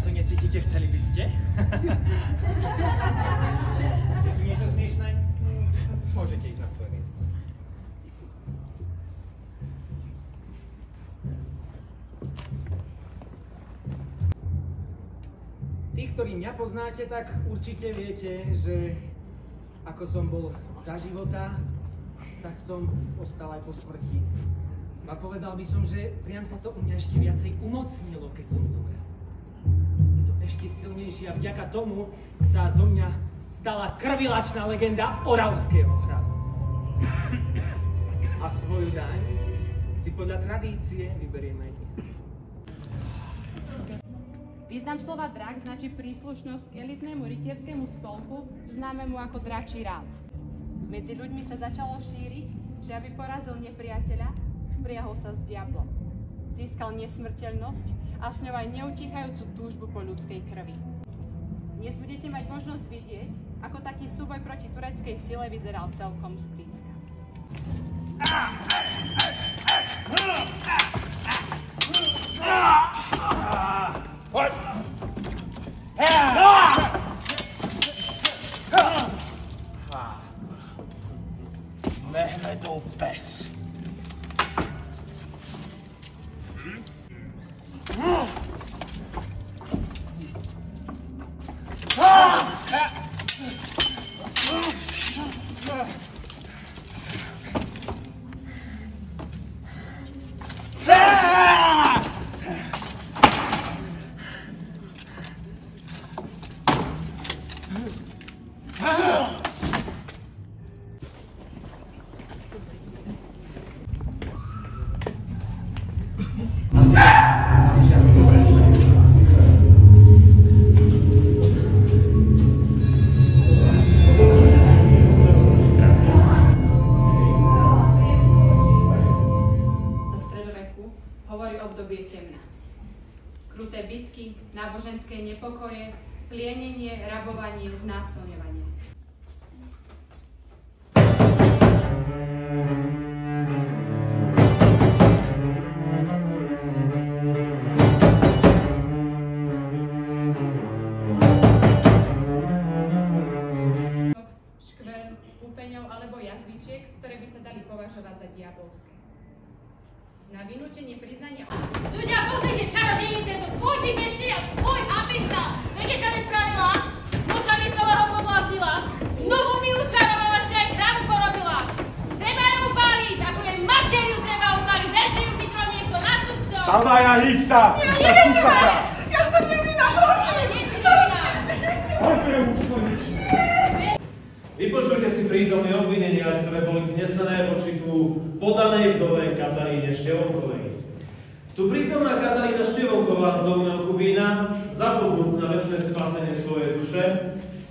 to necítite, chceli by ste? Je tu niečo smiešné? Môžete ísť na svoje miesto. Tí, ktorí mňa poznáte, tak určite viete, že ako som bol za života, tak som ostal aj po smrti. A povedal by som, že priam sa to u mňa ešte viacej umocnilo, keď som zomrel. Je to ešte silnejšie a vďaka tomu sa zo mňa stala krvilačná legenda Oravského hradu. A svoju daň si podľa tradície vyberieme aj dnes. Význam slova drak značí príslušnosť k elitnému rytierskému spolku, známemu ako Dračí rád. Medzi ľuďmi sa začalo šíriť, že aby porazil nepriateľa, spriahol sa s diablom. Získal nesmrteľnosť a s ňou aj neutíchajúcu túžbu po ľudskej krvi. Dnes budete mať možnosť vidieť, ako taký súboj proti tureckej sile vyzeral celkom zblízka. Mehmedov pes. Hovorí obdobie temna. Kruté bitky, náboženské nepokoje, plienenie, rabovanie, znásilňovanie. Škvern, kúpeňov alebo jazvičiek, ktoré by sa dali považovať za diabolské. Na vynútenie priznania... Ľudia, pozrite, čarodejnice tu! Fuj, ty neštiat! Fuj, ambisa! Viete, čo mi spravila? Muža mi celého pobláznila! Nohu mi učarovala, ešte aj krávu porobila! Treba ju upáliť! Ako jej materiu treba upáliť! Verte ju, chytro niekto na cudco! Stávaj a hýb sa! Neviem, čo je! Ja som nevinná, prosím! Ale nie si nevinná! Poďme už konečne! Vypočujte si prítomné obvinenia, ktoré boli vznesené voči tu podanej vdove Kataríne Števonkovej. Tu prítomná Katarína Števonková z Dolného Kubína, zabudnúc na večné spasenie svojej duše,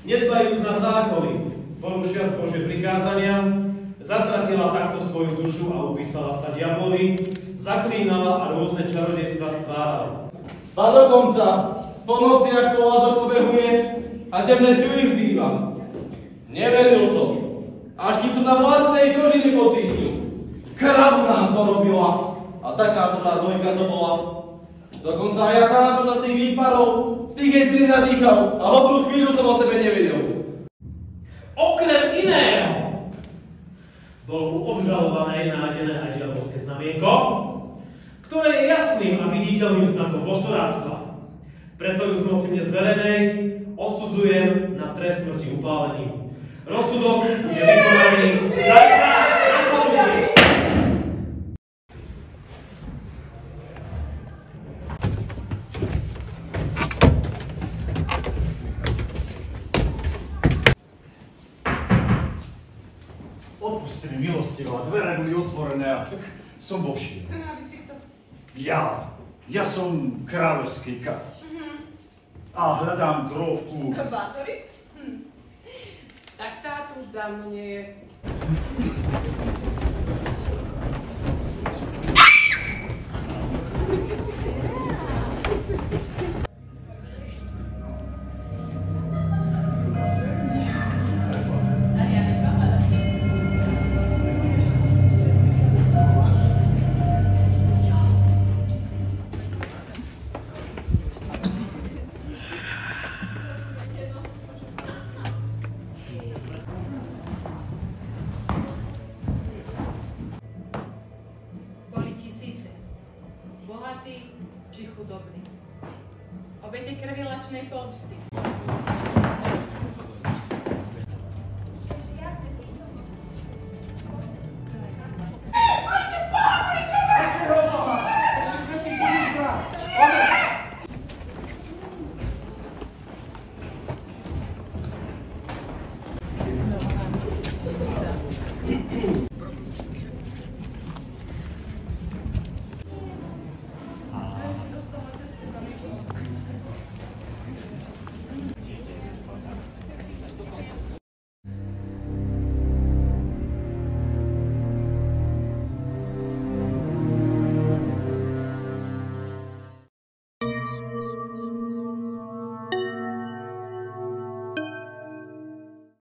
nedbajúc na zákony, porušiac Božie prikázania, zatratila takto svoju dušu a upísala sa diablovi, zaklínala a rôzne čarodejstva stvárala. A dokonca po noci, ak po vás pobehuje a temné sily vzýva. Neveril som, až kým som na vlastnej koži nepocítil. Kravu nám porobila a taká dobrá dvojka to bola. Dokonca aj ja sám sa z tých výparov, z tých jej plyn nadýchal a hodnú chvíľu som o sebe nevedel. Okrem iného bolo u obžalovanej nájdené aj diabolské znamienko, ktoré je jasným a viditeľným znakom postoráctva. Preto ju z moci mne zverenej odsudzujem na trest smrti upálením. Rozsudok je vykonaný zajtra až na poludnie. Odpuste mi, milostivo, dvere boli otvorené a tak som vošiel. Ja som kráľovský kat. A hľadám grófku... Bátory? Tak tá tu už dávno nie je. obete krvilačnej pomsty.